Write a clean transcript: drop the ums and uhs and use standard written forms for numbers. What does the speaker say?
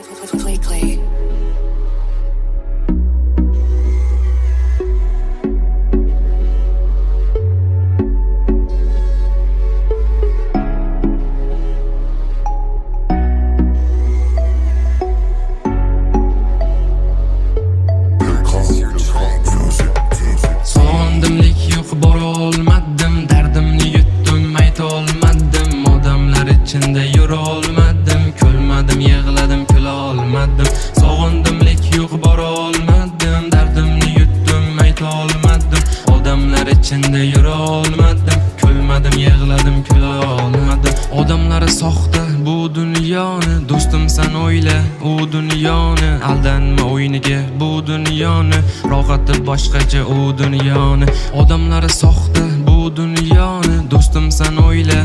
Clay. Sog'indimlik yo'q, bora olmadim, dardimni yutdim, ayta olmadim, odamlar ichida yura olmadim, kulmadim, yig'ladim, kula olmadim. Sog'indimlik yo'q, bora olmadim, dardimni yutdim, ayta olmadim, odamlar ichida yura olmadim, kulmadim, yig'ladim, kula olmadim. Odamlari soxta bu dunyoni, do'stim sen o'yla u dunyoni, aldanma o'yiniga bu dunyoni, rohati boshqacha u dunyoni. Odamlari soxta bu dunyoni, do'stim sen o'yla